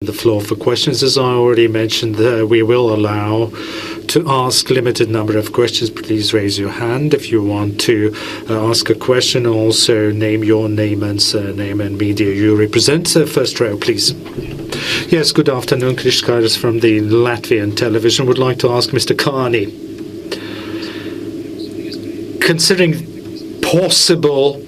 The floor for questions. As I already mentioned, we will allow to ask limited number of questions. Please raise your hand if you want to ask a question. Also, name your name and surname and media you represent. First row, please. Yes, good afternoon. Kriškaitis from the Latvian television. Would like to ask Mr. Carney, considering possible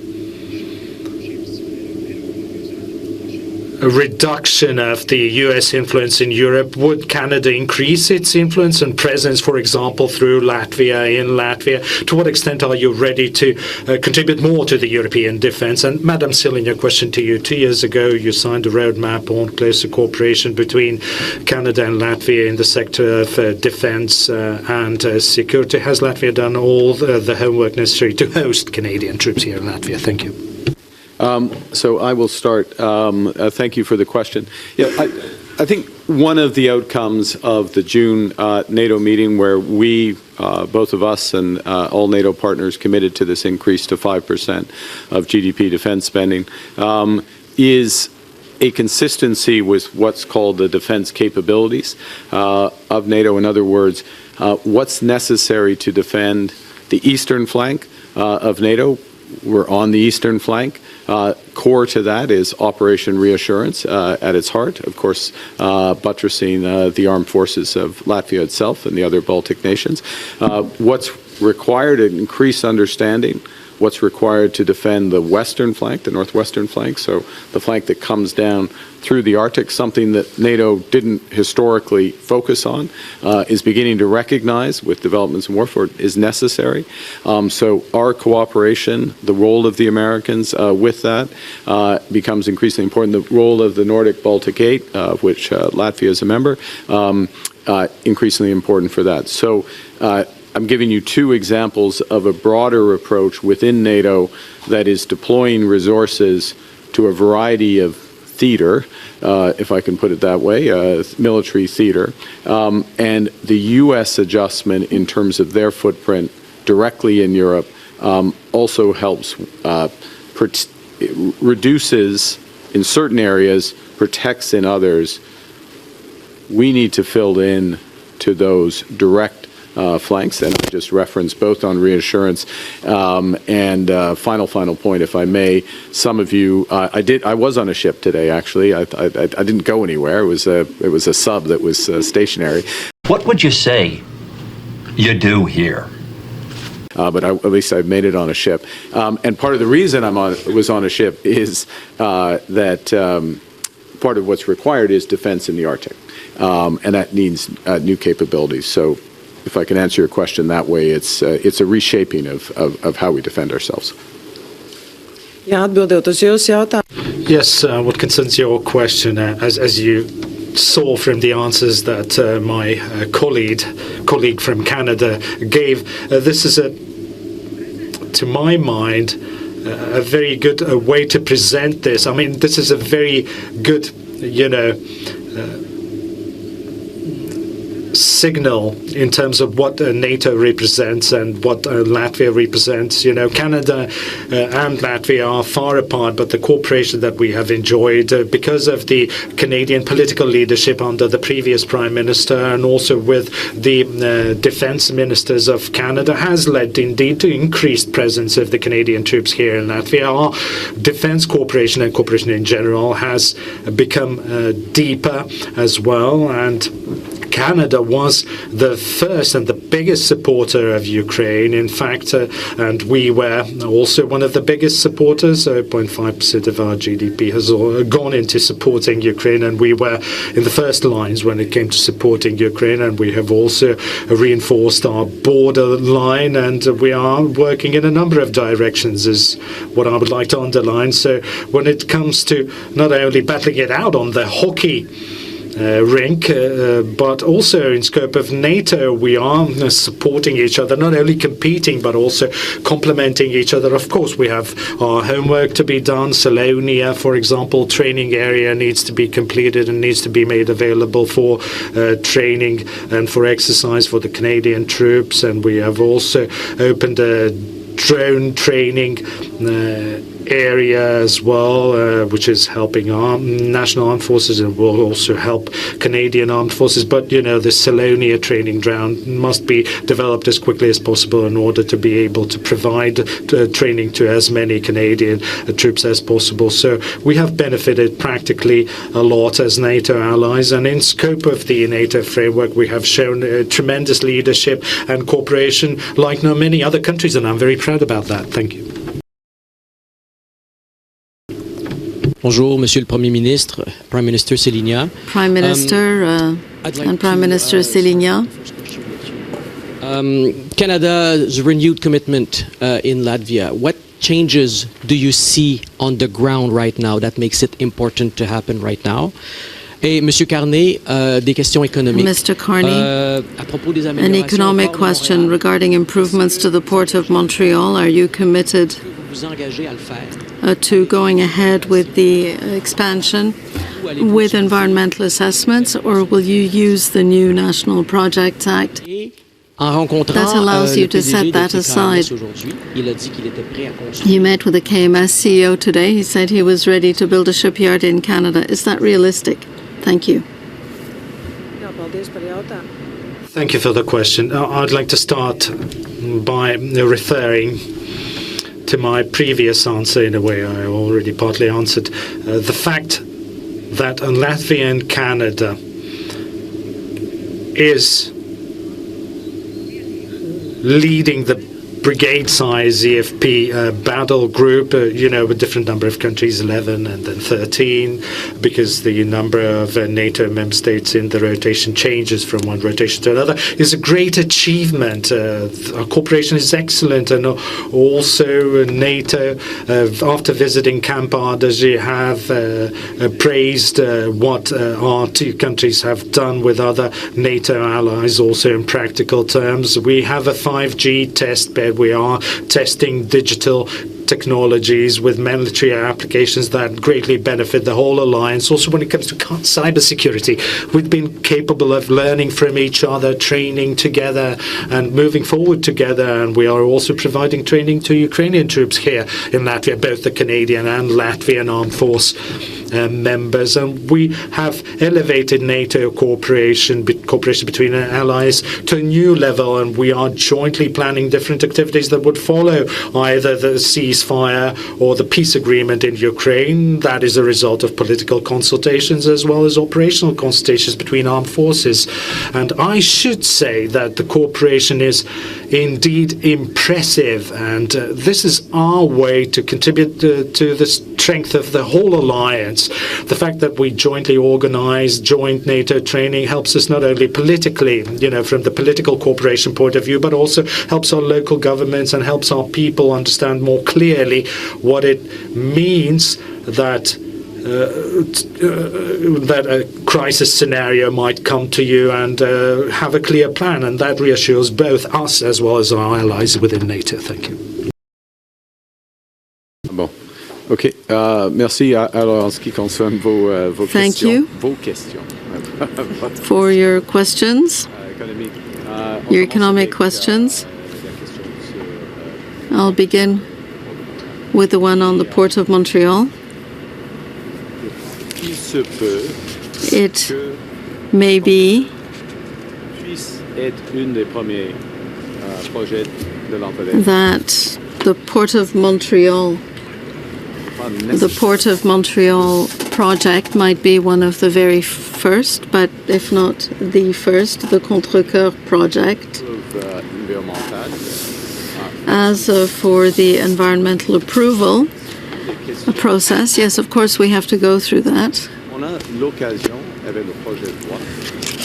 a reduction of the U.S. influence in Europe, would Canada increase its influence and presence, for example, through Latvia, in Latvia? To what extent are you ready to contribute more to the European defense? And Madam Silin, a question to you. 2 years ago, you signed a roadmap on closer cooperation between Canada and Latvia in the sector of defense and security. Has Latvia done all the homework necessary to host Canadian troops here in Latvia? Thank you. So I will start. Thank you for the question. Yeah, I think one of the outcomes of the June NATO meeting, where we, both of us and all NATO partners, committed to this increase to 5% of GDP defense spending, is a consistency with what's called the defense capabilities of NATO. In other words, what's necessary to defend the eastern flank of NATO. We're on the eastern flank. Core to that is Operation Reassurance at its heart, of course, buttressing the armed forces of Latvia itself and the other Baltic nations. What's required, an increased understanding, what's required to defend the western flank, the northwestern flank, so the flank that comes down through the Arctic, something that NATO didn't historically focus on, is beginning to recognize with developments in warfare is necessary. So our cooperation, the role of the Americans with that becomes increasingly important. The role of the Nordic Baltic 8, of which Latvia is a member, increasingly important for that. So I'm giving you two examples of a broader approach within NATO that is deploying resources to a variety of theater, if I can put it that way, military theater, and the U.S. adjustment in terms of their footprint directly in Europe also helps, reduces in certain areas, protects in others. We need to fill in to those direct flanks, and I just referenced both on reassurance and final point, if I may. Some of you, I was on a ship today. Actually, I didn't go anywhere. It was a sub that was stationary. What would you say you do here? But at least I've made it on a ship. And part of the reason was on a ship is that part of what's required is defense in the Arctic, and that needs new capabilities. So, if I can answer your question that way, it's a reshaping of how we defend ourselves. Yes, what concerns your question, as you saw from the answers that my colleague from Canada gave, this is to my mind, a very good way to present this. I mean, this is a very good, signal in terms of what NATO represents and what Latvia represents. Canada and Latvia are far apart, but the cooperation that we have enjoyed because of the Canadian political leadership under the previous Prime Minister and also with the defense ministers of Canada has led indeed to increased presence of the Canadian troops here in Latvia. Our defense cooperation and cooperation in general has become deeper as well, and Canada was the first and the biggest supporter of Ukraine, in fact, and we were also one of the biggest supporters. 0.5% of our GDP has gone into supporting Ukraine, and we were in the first lines when it came to supporting Ukraine, and we have also reinforced our border line, and we are working in a number of directions, is what I would like to underline. So when it comes to not only battling it out on the hockey rink, but also in scope of NATO, we are supporting each other, not only competing, but also complementing each other. Of course, we have our homework to be done. Salonia, for example, training area needs to be completed and needs to be made available for training and for exercise for the Canadian troops. And we have also opened a drone training area as well, which is helping our national armed forces and will also help Canadian armed forces. But, the Salonia training ground must be developed as quickly as possible in order to be able to provide training to as many Canadian troops as possible. So we have benefited practically a lot as NATO allies, and in scope of the NATO framework, we have shown tremendous leadership and cooperation like no many other countries, and I'm very proud about that. Thank you. Bonjour, Monsieur le Premier Ministre, Prime Minister Céligna. Prime Minister and Prime Minister Céligna. Canada's renewed commitment in Latvia. What changes do you see on the ground right now that makes it important to happen right now? Et Monsieur Carney, des questions économiques. Mr. Carney, à propos des an economic question regarding improvements to the Port of Montreal. Are you committed to going ahead with the expansion with environmental assessments, or will you use the new National Projects Act that allows you to set that aside? You met with the KMS CEO today. He said he was ready to build a shipyard in Canada. Is that realistic? Thank you. Thank you for the question. I'd like to start by referring to my previous answer. In a way, I already partly answered. The fact that Latvia and Canada is leading the brigade-size EFP battle group, with different number of countries, 11 and then 13, because the number of NATO member states in the rotation changes from one rotation to another, is a great achievement. Our cooperation is excellent, and also NATO, after visiting Camp Ardèche, have praised what our two countries have done with other NATO allies, also in practical terms. We have a 5G test bed. We are testing digital technologies with military applications that greatly benefit the whole alliance. Also, when it comes to cybersecurity, we've been capable of learning from each other, training together, and moving forward together. And we are also providing training to Ukrainian troops here in Latvia, both the Canadian and Latvian armed force members. And we have elevated NATO cooperation between allies to a new level, and we are jointly planning different activities that would follow either the ceasefire or the peace agreement in Ukraine. That is a result of political consultations as well as operational consultations between armed forces. And I should say that the cooperation is indeed impressive, and this is our way to contribute to the strength of the whole alliance. The fact that we jointly organize joint NATO training helps us not only politically, from the political cooperation point of view, but also helps our local governments and helps our people understand more clearly what it means that that a crisis scenario might come to you, and have a clear plan, and that reassures both us as well as our allies within NATO. Thank you. Bon. OK. Merci. Alors, en ce qui concerne vos Thank questions. you. Vos questions. For your questions, your economic questions. I'll begin with the one on the Port of Montreal. It may be that the Port of Montreal project might be one of the very first, but if not the first, the Contrecoeur project. As for the environmental approval process, yes, of course, we have to go through that.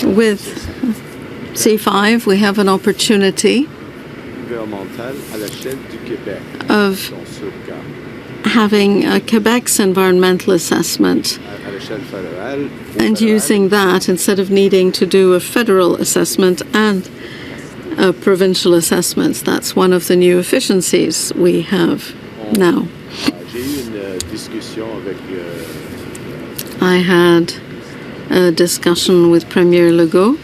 With C5, we have an opportunity of having Quebec's environmental assessment and using that instead of needing to do a federal assessment and provincial assessments. That's one of the new efficiencies we have now. I had a discussion with Premier Legault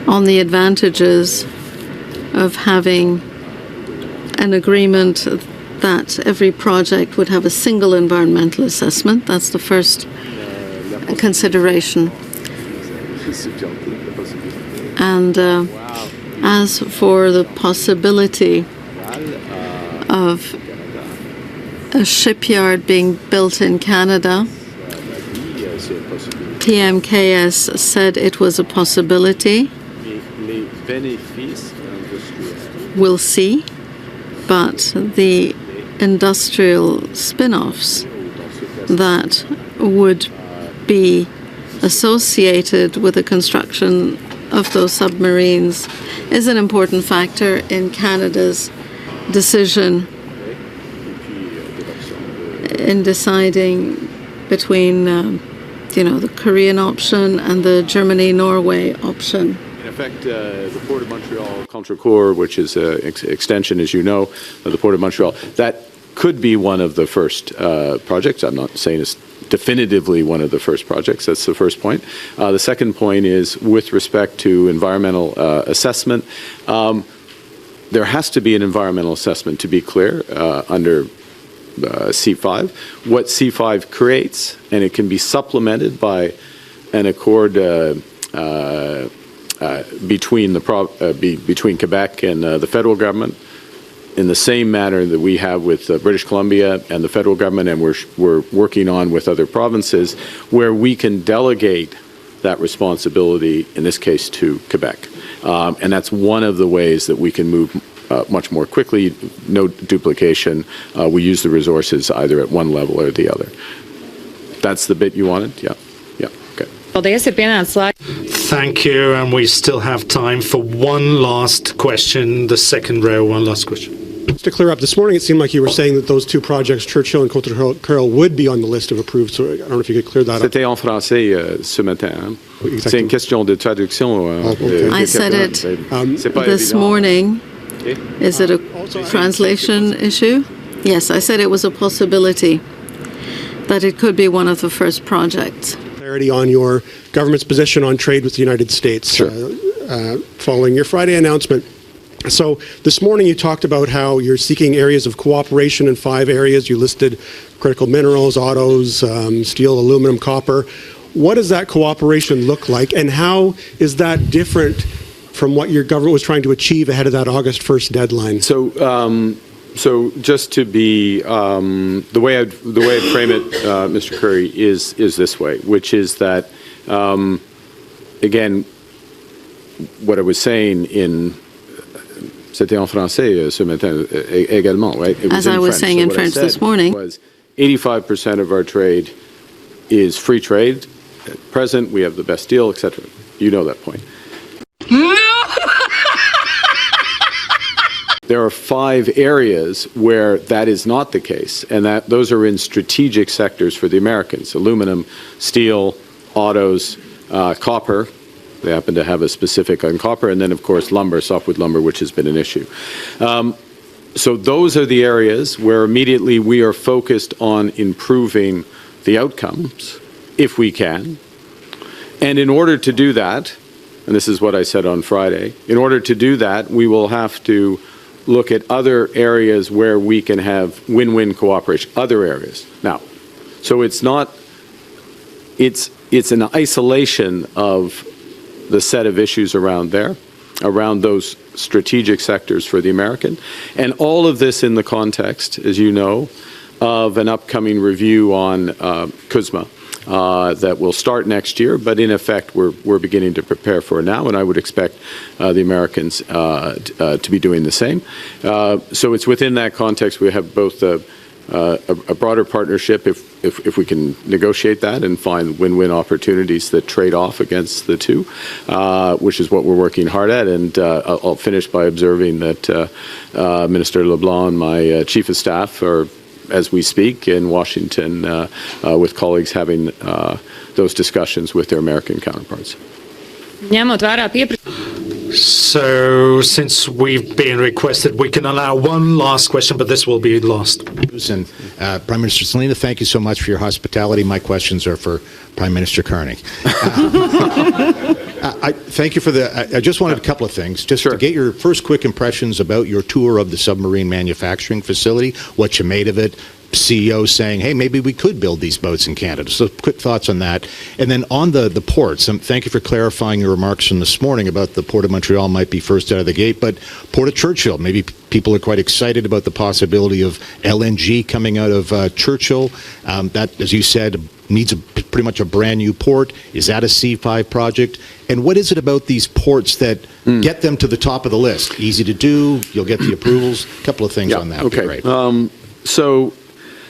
on the advantages of having an agreement that every project would have a single environmental assessment. That's the first consideration. And as for the possibility of a shipyard being built in Canada, PMKS said it was a possibility. We'll see, but the industrial spin-offs that would be associated with the construction of those submarines is an important factor in Canada's decision in deciding between the Korean option and the Germany-Norway option. In effect, the Port of Montreal Contrecoeur, which is an extension, as you know, of the Port of Montreal, that could be one of the first projects. I'm not saying it's definitively one of the first projects. That's the first point. The second point is with respect to environmental assessment. There has to be an environmental assessment, to be clear, under C5. What C5 creates, and it can be supplemented by an accord between Quebec and the federal government, in the same manner that we have with British Columbia and the federal government, and we're working on with other provinces, where we can delegate that responsibility, in this case, to Quebec. And that's one of the ways that we can move much more quickly, no duplication. We use the resources either at one level or the other. That's the bit you wanted? Yeah. Okay. Thank you, and we still have time for one last question, the second row, one last question. Just to clear up, this morning it seemed like you were saying that those two projects, Churchill and Contrecoeur, would be on the list of approved, so I don't know if you could clear that up. C'était en français ce matin. C'est une question de traduction. I said it this morning. Is it a translation issue? Yes, I said it was a possibility that it could be one of the first projects. Clarity on your government's position on trade with the United States, sure. Following your Friday announcement. So this morning you talked about how you're seeking areas of cooperation in 5 areas. You listed critical minerals, autos, steel, aluminum, copper. What does that cooperation look like, and how is that different from what your government was trying to achieve ahead of that August 1st deadline? So just to be, the way I'd frame it, Mr. Curry, is this way, which is that, again, what I was saying c'était en français ce matin également, right? As I was saying in French this morning. Was 85% of our trade is free trade. At present, we have the best deal, etc. You know that point. There are 5 areas where that is not the case, and those are in strategic sectors for the Americans: aluminum, steel, autos, copper. They happen to have a specific on copper, and then, of course, lumber, softwood lumber, which has been an issue. So those are the areas where immediately we are focused on improving the outcomes, if we can. And in order to do that, and this is what I said on Friday, in order to do that, we will have to look at other areas where we can have win-win cooperation, other areas. Now, so it's an isolation of the set of issues around those strategic sectors for the American. And all of this in the context, as you know, of an upcoming review on CUSMA that will start next year, but in effect we're beginning to prepare for it now, and I would expect the Americans to be doing the same. So it's within that context we have both a broader partnership if we can negotiate that and find win-win opportunities that trade off against the two, which is what we're working hard at. And I'll finish by observing that Minister LeBlanc and my Chief of Staff are, as we speak, in Washington with colleagues having those discussions with their American counterparts. So, since we've been requested, we can allow one last question, but this will be last. And Prime Minister Selina, thank you so much for your hospitality. My questions are for Prime Minister Carney. Thank you for I just wanted a couple of things, just to get your first quick impressions about your tour of the submarine manufacturing facility, what you made of it. CEO saying, hey, maybe we could build these boats in Canada. So quick thoughts on that. And then on the ports, thank you for clarifying your remarks from this morning about the Port of Montreal might be first out of the gate, but Port of Churchill, maybe people are quite excited about the possibility of LNG coming out of Churchill. That, as you said, needs pretty much a brand new port. Is that a C5 project? And what is it about these ports that get them to the top of the list? Easy to do, you'll get the approvals. A couple of things on that would be great. So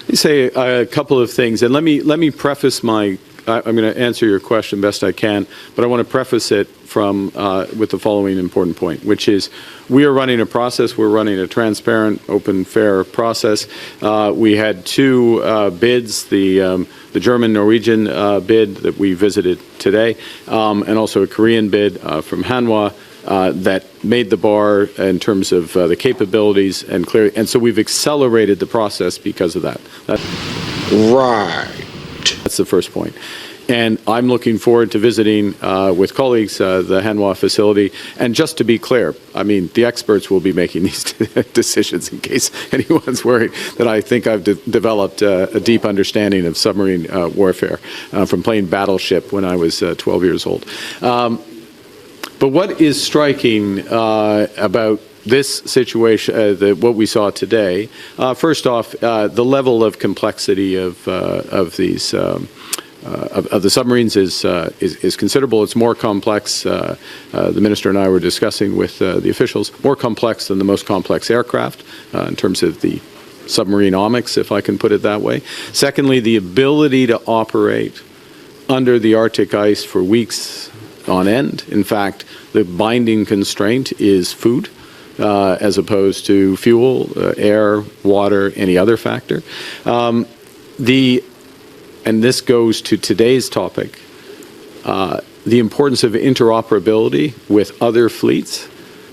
let me say a couple of things, and let me preface I'm going to answer your question best I can, but I want to preface it with the following important point, which is we are running a process. We're running a transparent, open, fair process. We had two bids, the German-Norwegian bid that we visited today, and also a Korean bid from Hanwha. That made the bar in terms of the capabilities and clear, and so we've accelerated the process because of that. That's the first point. And I'm looking forward to visiting with colleagues the Hanwha facility. And just to be clear, I mean, the experts will be making these decisions in case anyone's worried that I think I've developed a deep understanding of submarine warfare from playing Battleship when I was 12 years old. But what is striking about this situation, what we saw today, first off, the level of complexity of these of the submarines is considerable. It's more complex. The minister and I were discussing with the officials, more complex than the most complex aircraft in terms of the submarineomics, if I can put it that way. Secondly, the ability to operate under the Arctic ice for weeks on end. In fact, the binding constraint is food as opposed to fuel, air, water, any other factor. And this goes to today's topic, the importance of interoperability with other fleets.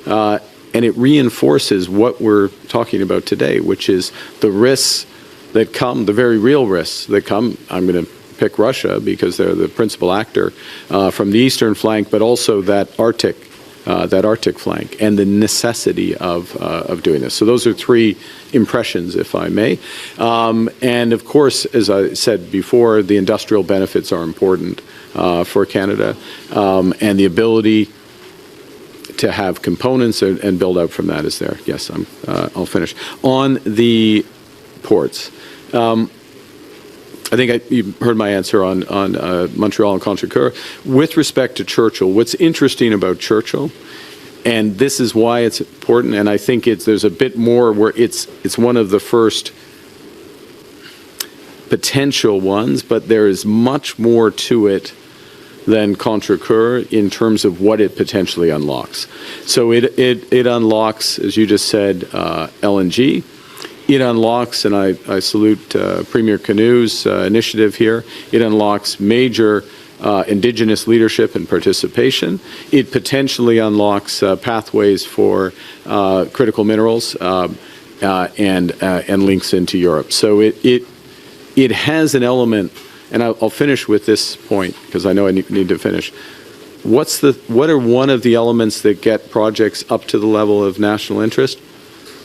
And it reinforces what we're talking about today, which is the risks that come, the very real risks that come. I'm going to pick Russia because they're the principal actor from the eastern flank, but also that Arctic flank and the necessity of doing this. So those are three impressions, if I may. And of course, as I said before, the industrial benefits are important for Canada, and the ability to have components and build out from that is there. Yes, I'll finish. On the ports, I think you heard my answer on Montreal and Contrecoeur. With respect to Churchill, what's interesting about Churchill, and this is why it's important, and I think there's a bit more where it's one of the first potential ones, but there is much more to it than Contrecoeur in terms of what it potentially unlocks. So it unlocks, as you just said, LNG. It unlocks, and I salute Premier Canu's initiative here, it unlocks major Indigenous leadership and participation. It potentially unlocks pathways for critical minerals and links into Europe. So it has an element, and I'll finish with this point because I know I need to finish. What are one of the elements that get projects up to the level of national interest?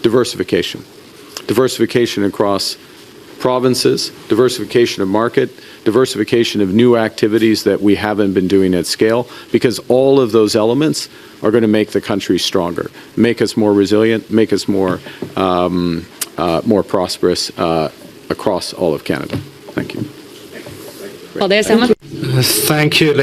Diversification. Diversification across provinces, diversification of market, diversification of new activities that we haven't been doing at scale, because all of those elements are going to make the country stronger, make us more resilient, make us more prosperous across all of Canada. Thank you. Well, there's someone. Thank you.